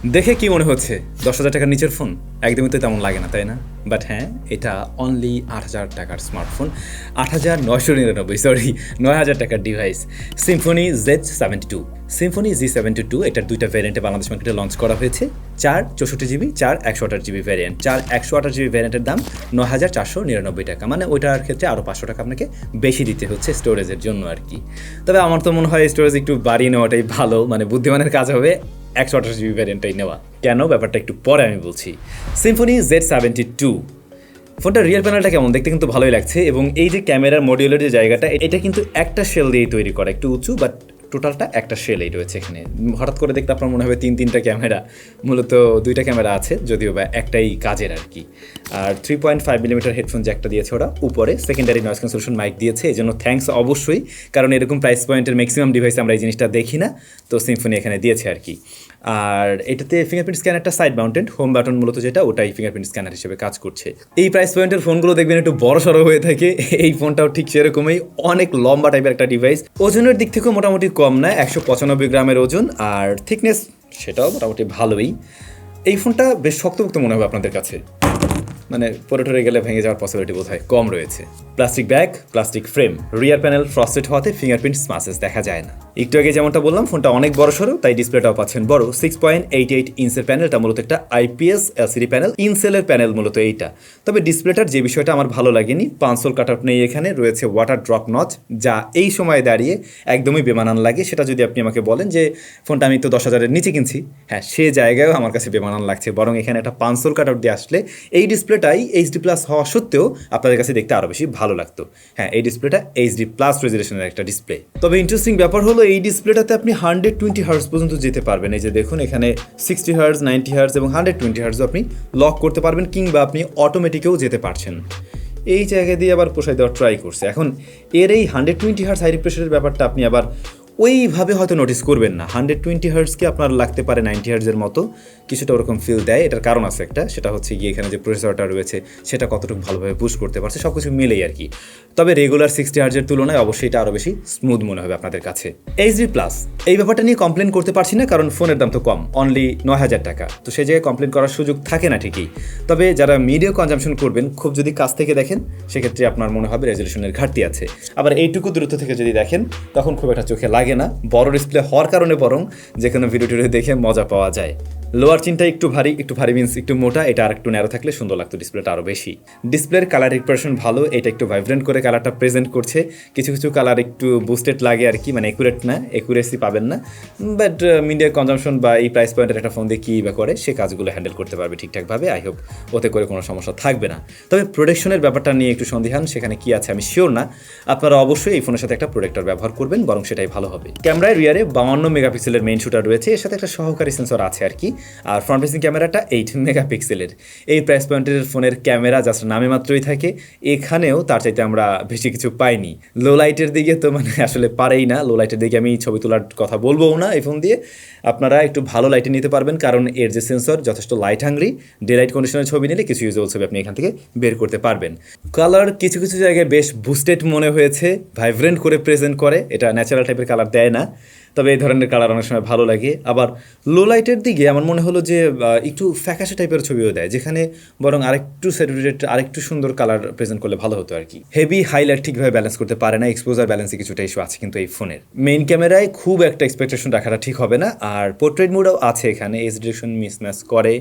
দেখে কি মনে হচ্ছে 10,000 টাকার নিচের ফোন? একদমই তো তেমন লাগে না, তাই না? বাট হ্যাঁ, এটা অনলি 8,000 টাকার স্মার্টফোন, 8,999, সরি 9,000 টাকার device, Symphony Z72। Symphony Z72 এটার দুইটা ভ্যারিয়েন্টে বাংলাদেশ মার্কেটে লঞ্চ করা হয়েছে, 4 64 জিবি, 4 128 জিবি ভ্যারিয়েন্ট। 4 128 জিবি ভ্যারিয়েন্টের দাম 9,499 টাকা, মানে ওইটার ক্ষেত্রে আরও 500 টাকা আপনাকে বেশি দিতে হচ্ছে স্টোরেজের জন্য আর কি। তবে আমার তো মনে হয় স্টোরেজ একটু বাড়িয়ে নেওয়াটাই ভালো, মানে বুদ্ধিমানের কাজ হবে 128 জিবি ভ্যারিয়েন্টটাই নেওয়া। কেন, ব্যাপারটা একটু পরে আমি বলছি। সিম্ফনি Z72 ফোনটার রিয়ার প্যানেলটা কেমন, দেখতে কিন্তু ভালোই লাগছে, এবং এই যে ক্যামেরার মডিউলের যে জায়গাটা, এটা কিন্তু একটা শেল দিয়েই তৈরি করা, একটু উঁচু, বাট টোটালটা একটা শেলেই রয়েছে এখানে। হঠাৎ করে দেখতে আপনার মনে হবে তিনটা ক্যামেরা, মূলত দুইটা ক্যামেরা আছে, যদিও বা একটাই কাজের আর কি। আর 3.5 মিলিমিটার হেডফোন জ্যাকটা দিয়েছে ওরা, উপরে সেকেন্ডারি নয়েজ ক্যান্সেলেশন মাইক দিয়েছে, এই জন্য থ্যাঙ্কস অবশ্যই, কারণ এরকম প্রাইস পয়েন্টের ম্যাক্সিমাম ডিভাইসে আমরা এই জিনিসটা দেখি না, তো সিম্ফনি এখানে দিয়েছে আর কি। আর এটাতে ফিঙ্গারপ্রিন্ট স্ক্যানারটা সাইড মাউন্টেড, হোম বাটন মূলত যেটা, ওটাই ফিঙ্গারপ্রিন্ট স্ক্যানার হিসেবে কাজ করছে। এই প্রাইস পয়েন্টের ফোনগুলো দেখবেন একটু বড় সড়ো হয়ে থাকে, এই ফোনটাও ঠিক সেরকমই, অনেক লম্বা টাইপের একটা ডিভাইস। ওজনের দিক থেকেও মোটামুটি কম না, 195 গ্রামের ওজন, আর থিকনেস সেটাও মোটামুটি ভালোই। এই ফোনটা বেশ শক্তপোক্ত মনে হবে আপনাদের কাছে, মানে পরে টরে গেলে ভেঙে যাওয়ার পসিবিলিটি বোধহয় কম রয়েছে। প্লাস্টিক ব্যাগ, প্লাস্টিক ফ্রেম, রিয়ার প্যানেল ফ্রস্টেড হওয়াতে ফিঙ্গারপ্রিন্ট স্মাচেস দেখা যায় না। একটু আগে যেমনটা বললাম, ফোনটা অনেক বড় সড়ো, তাই ডিসপ্লেটাও পাচ্ছেন বড়। 6.88 ইঞ্চের প্যানেলটা মূলত একটা IPS LCD প্যানেল, ইনসেলের প্যানেল মূলত এইটা। তবে ডিসপ্লেটার যে বিষয়টা আমার ভালো লাগেনি, পাঁচসোল কাট আউট নেই এখানে, রয়েছে ওয়াটার ড্রপ নচ, যা এই সময়ে দাঁড়িয়ে একদমই বেমানান লাগে। সেটা যদি আপনি আমাকে বলেন যে ফোনটা আমি তো 10,000-এর নিচে কিনছি, হ্যাঁ সে জায়গায়ও আমার কাছে বেমানান লাগছে, বরং এখানে একটা পাঁচসোল কাট আউট দিয়ে আসলে এই ডিসপ্লেটাই HD+ হওয়া সত্ত্বেও আপনাদের কাছে দেখতে আরও বেশি ভালো লাগতো। হ্যাঁ, এই ডিসপ্লেটা HD+ রেজুলেশনের একটা ডিসপ্লে। তবে ইন্টারেস্টিং ব্যাপার হলো, এই ডিসপ্লেটাতে আপনি 120 হার্টজ পর্যন্ত যেতে পারবেন। এই যে দেখুন, এখানে 60 হার্টজ, 90 হার্টজ এবং 120 হার্টজও আপনি লক করতে পারবেন, কিংবা আপনি অটোমেটিকেও যেতে পারছেন। এই জায়গা দিয়ে আবার পোষায় দেওয়ার ট্রাই করছে। এখন এর এই 120 হার্টজ হাই রিফ্রেশের ব্যাপারটা আপনি আবার ওইভাবে হয়তো নোটিস করবেন না। 120 হার্টজকে আপনার লাগতে পারে 90 হার্টজের মতো, কিছুটা ওরকম ফিল দেয়। এটার কারণ আছে একটা, সেটা হচ্ছে গিয়ে এখানে যে প্রসেসরটা রয়েছে সেটা কতটুকু ভালোভাবে পুশ করতে পারছে, সব কিছু মিলেই আর কি। তবে রেগুলার 60 হার্টজের তুলনায় অবশ্যই এটা আরও বেশি স্মুথ মনে হবে আপনাদের কাছে। HD+, এই ব্যাপারটা নিয়ে কমপ্লেন করতে পারছি না, কারণ ফোনের দাম তো কম, অনলি 9,000 টাকা, তো সেই জায়গায় কমপ্লেন করার সুযোগ থাকে না ঠিকই। তবে যারা মিডিয়া কনজামশন করবেন, খুব যদি কাছ থেকে দেখেন, সেক্ষেত্রে আপনার মনে হবে রেজলিউশনের ঘাটতি আছে। আবার এইটুকু দূরত্ব থেকে যদি দেখেন, তখন খুব একটা চোখে লাগে না, বড় ডিসপ্লে হওয়ার কারণে বরং যে কোনো ভিডিওটি দেখে মজা পাওয়া যায়। লোয়ার চিনটা একটু ভারী মিন্স একটু মোটা, এটা আর একটু ন্যারো থাকলে সুন্দর লাগতো ডিসপ্লেটা আরও বেশি। ডিসপ্লের কালার রিপ্রেজেন্টেশন ভালো, এটা একটু ভাইব্রেন্ট করে কালারটা প্রেজেন্ট করছে। কিছু কালার একটু বুস্টেড লাগে আর কি, মানে একুরেট না, একুরেসি পাবেন না। বাট মিডিয়া কনজামশন বা এই প্রাইস পয়েন্টের একটা ফোন দিয়ে কী বা করে, সে কাজগুলো হ্যান্ডেল করতে পারবে ঠিকঠাকভাবে। আই হোপ ওতে করে কোনো সমস্যা থাকবে না। তবে প্রোটেকশনের ব্যাপারটা নিয়ে একটু সন্দিহান, সেখানে কি আছে আমি শিওর না। আপনারা অবশ্যই এই ফোনের সাথে একটা প্রোটেক্টর ব্যবহার করবেন, বরং সেটাই ভালো হবে। ক্যামেরায় রিয়ারে 52 মেগাপিক্সেলের মেইন শুটার রয়েছে, এর সাথে একটা সহকারী সেন্সর আছে আর কি। আর ফ্রন্ট ফেসিং ক্যামেরাটা 8 মেগাপিক্সেলের। এই প্রাইস পয়েন্টের ফোনের ক্যামেরা জাস্ট নামে মাত্রই থাকে, এখানেও তার চাইতে আমরা বেশি কিছু পাইনি। লো লাইটের দিকে তো মানে আসলে পারেই না, লো লাইটের দিকে আমি ছবি তোলার কথা বলবোও না এই ফোন দিয়ে। আপনারা একটু ভালো লাইটে নিতে পারবেন, কারণ এর যে সেন্সর যথেষ্ট লাইট হাংরি, ডে লাইট কন্ডিশনের ছবি নিলে কিছু ইউজেবল ছবি আপনি এখান থেকে বের করতে পারবেন। কালার কিছু জায়গায় বেশ বুস্টেড মনে হয়েছে, ভাইব্রেন্ট করে প্রেজেন্ট করে, এটা ন্যাচারাল টাইপের কালার দেয় না। তবে এই ধরনের কালার অনেক সময় ভালো লাগে। আবার লো লাইটের দিকে আমার মনে হলো যে একটু ফ্যাকাশে টাইপের ছবিও দেয়, যেখানে বরং আরেকটু স্যাচুরেটেড, আরেকটু সুন্দর কালার প্রেজেন্ট করলে ভালো হতো আর কি। হেভি হাইলাইট ঠিকভাবে ব্যালেন্স করতে পারে না, এক্সপোজার ব্যালেন্সে কিছুটা ইস্যু আছে কিন্তু এই ফোনের। মেইন ক্যামেরায় খুব একটা এক্সপেকটেশন রাখাটা ঠিক হবে না। আর পোর্ট্রেট মোডও আছে এখানে, এজ ডিরেকশন মিসম্যাচ করে,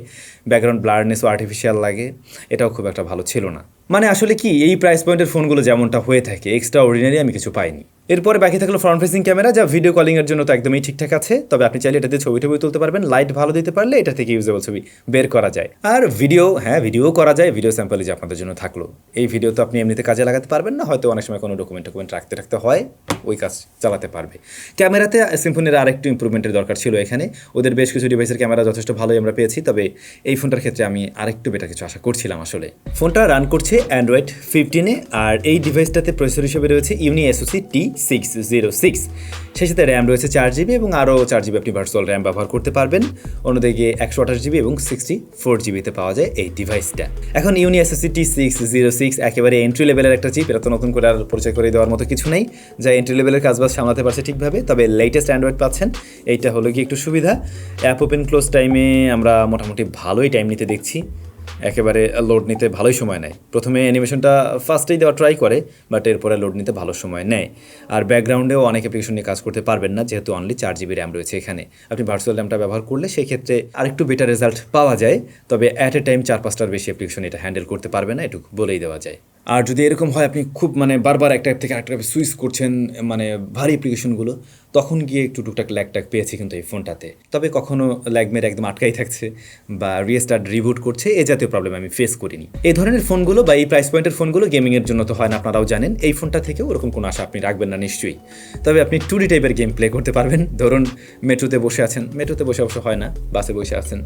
ব্যাকগ্রাউন্ড ব্লারনেসও আর্টিফিশিয়াল লাগে, এটাও খুব একটা ভালো ছিল না। মানে আসলে কি, এই প্রাইস পয়েন্টের ফোনগুলো যেমনটা হয়ে থাকে, এক্সট্রা অর্ডিনারি আমি কিছু পাইনি। এরপরে বাকি থাকলো ফ্রন্ট ফেসিং ক্যামেরা, যা ভিডিও কলিংয়ের জন্য তো একদমই ঠিকঠাক আছে। তবে আপনি চাইলে এটাতে ছবি তুলতে পারবেন, লাইট ভালো দিতে পারলে এটা থেকে ইউজেবল ছবি বের করা যায়। আর ভিডিও করা যায়, ভিডিও স্যাম্পল যে আপনাদের জন্য থাকলো। এই ভিডিও তো আপনি এমনিতে কাজে লাগাতে পারবেন না, হয়তো অনেক সময় কোনো ডকুমেন্ট রাখতে হয়, ওই কাজ চালাতে পারবে। ক্যামেরাতে সিম্ফনির আরেকটু ইম্প্রুভমেন্টের দরকার ছিল এখানে। ওদের বেশ কিছু ডিভাইসের ক্যামেরা যথেষ্ট ভালোই আমরা পেয়েছি, তবে এই ফোনটার ক্ষেত্রে আমি আরেকটু বেটার কিছু আশা করছিলাম আসলে। ফোনটা রান করছে অ্যান্ড্রয়েড 15-এ, আর এই ডিভাইসটাতে প্রসেসর হিসেবে রয়েছে ইউনি SoC 606। সেই সাথে র্যাম রয়েছে 4GB এবং আরও 4GB আপনি ভার্চুয়াল র্যাম ব্যবহার করতে পারবেন। অন্যদিকে 128GB এবং 64GBতে পাওয়া যায় এই ডিভাইসটা। এখন ইউনিএসএসডি T606 একেবারে এন্ট্রি লেভেলের একটা চিপ, এটা তো নতুন করে আর পরিচয় করে দেওয়ার মতো কিছু নেই, যা এন্ট্রি লেভেলের কাজবাজ সামলাতে পারছে ঠিকভাবে। তবে লেটেস্ট অ্যান্ড্রয়েড পাচ্ছেন, এইটা হলো কি একটু সুবিধা। অ্যাপ ওপেন ক্লোজ টাইমে আমরা মোটামুটি ভালোই টাইম নিতে দেখছি, একেবারে লোড নিতে ভালোই সময় নেয়। প্রথমে অ্যানিমেশনটা ফার্স্টেই দেওয়া ট্রাই করে, বাট এরপরে লোড নিতে ভালো সময় নেয়। আর ব্যাকগ্রাউন্ডেও অনেক অ্যাপ্লিকেশন নিয়ে কাজ করতে পারবেন না, যেহেতু অনলি 4GB র্যাম রয়েছে এখানে। আপনি ভার্চুয়াল র্যামটা ব্যবহার করলে সেই ক্ষেত্রে আরেকটু বেটার রেজাল্ট পাওয়া যায়। তবে অ্যাট এ টাইম 4-5টার বেশি অ্যাপ্লিকেশন এটা হ্যান্ডেল করতে পারবে না, এটুকু বলেই দেওয়া যায়। আর যদি এরকম হয় আপনি খুব বারবার একটা অ্যাপ থেকে আরেকটা অ্যাপে সুইচ করছেন, ভারী অ্যাপ্লিকেশনগুলো, তখন গিয়ে একটু টুকটাক ল্যাগ পেয়েছি কিন্তু এই ফোনটাতে। তবে কখনো ল্যাগ মেরে একদম আটকাই থাকছে বা রিস্টার্ট রিবুট করছে, এই জাতীয় প্রবলেম আমি ফেস করিনি। এই ধরনের ফোনগুলো বা এই প্রাইস পয়েন্টের ফোনগুলো গেমিংয়ের জন্য তো হয় না, আপনারাও জানেন। এই ফোনটা থেকেও ওরকম কোনো আশা আপনি রাখবেন না নিশ্চয়ই। তবে আপনি 2D টাইপের গেম প্লে করতে পারবেন। ধরুন মেট্রোতে বসে আছেন, মেট্রোতে বসে অবশ্য হয় না, বাসে বসে আছেন,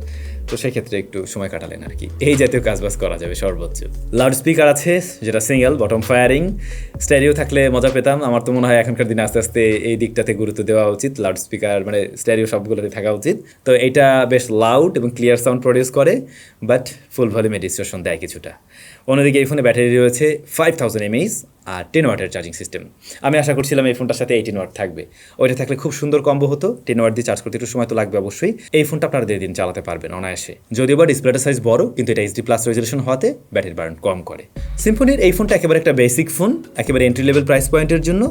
তো সেক্ষেত্রে একটু সময় কাটালেন আর কি, এই জাতীয় কাজবাজ করা যাবে সর্বোচ্চ। লাউড স্পিকার আছে, যেটা সিঙ্গেল বটম ফায়ারিং। স্টেরিও থাকলে মজা পেতাম। আমার তো মনে হয় এখনকার দিনে আস্তে আস্তে এই দিকটাতে গুরুত্ব দেওয়া উচিত, লাউড স্পিকার স্টেরিও সবগুলোতে থাকা উচিত। তো এটা বেশ লাউড এবং ক্লিয়ার সাউন্ড প্রডিউস করে, বাট ফুল ভলিউমে ডিস্টরশন দেয় কিছুটা। অন্যদিকে এই ফোনে ব্যাটারি রয়েছে 5000 mAh আর 10 ওয়াটের চার্জিং সিস্টেম। আমি আশা করছিলাম এই ফোনটার সাথে 18 ওয়াট থাকবে, ওইটা থাকলে খুব সুন্দর কম্বো হতো। 10 ওয়াট দিয়ে চার্জ করতে একটু সময় তো লাগবে অবশ্যই। এই ফোনটা আপনারা 1.5 দিন চালাতে পারবেন অনায়াসে, যদিও বা ডিসপ্লেটা সাইজ বড়, কিন্তু এটা HD+ রেজলিউশন হওয়াতে ব্যাটারি বার্ন কম করে। সিম্ফনির এই ফোনটা একেবারে একটা বেসিক ফোন, একেবারে এন্ট্রি লেভেল প্রাইস পয়েন্টের জন্য,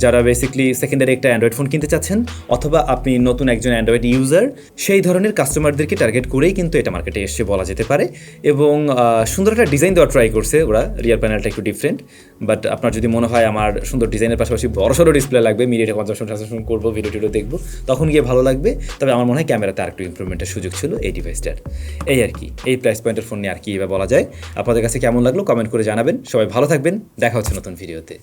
যারা বেসিকলি সেকেন্ডারি একটা অ্যান্ড্রয়েড ফোন কিনতে চাচ্ছেন, অথবা আপনি নতুন একজন অ্যান্ড্রয়েড ইউজার, সেই ধরনের কাস্টমারদেরকে টার্গেট করেই কিন্তু এটা মার্কেটে এসে বলা যেতে পারে। এবং সুন্দর একটা ডিজাইন দেওয়া ট্রাই করছে ওরা, রিয়ার প্যানেলটা একটু ডিফারেন্ট। বাট আপনার যদি মনে হয় আমার সুন্দর ডিজাইনের পাশাপাশি বড়সড় ডিসপ্লে লাগবে, মিডিয়াটা কনজামশন করবো, ভিডিও টিডিও দেখবো, তখন গিয়ে ভালো লাগবে। তবে আমার মনে হয় ক্যামেরাতে আরেকটু ইমপ্রুভমেন্টের সুযোগ ছিল এই ডিভাইসটার। এই আর কি, এই প্রাইস পয়েন্টের ফোন নিয়ে আর কি এবার বলা যায়। আপনাদের কাছে কেমন লাগলো কমেন্ট করে জানাবেন। সবাই ভালো থাকবেন, দেখা হচ্ছে নতুন ভিডিওতে।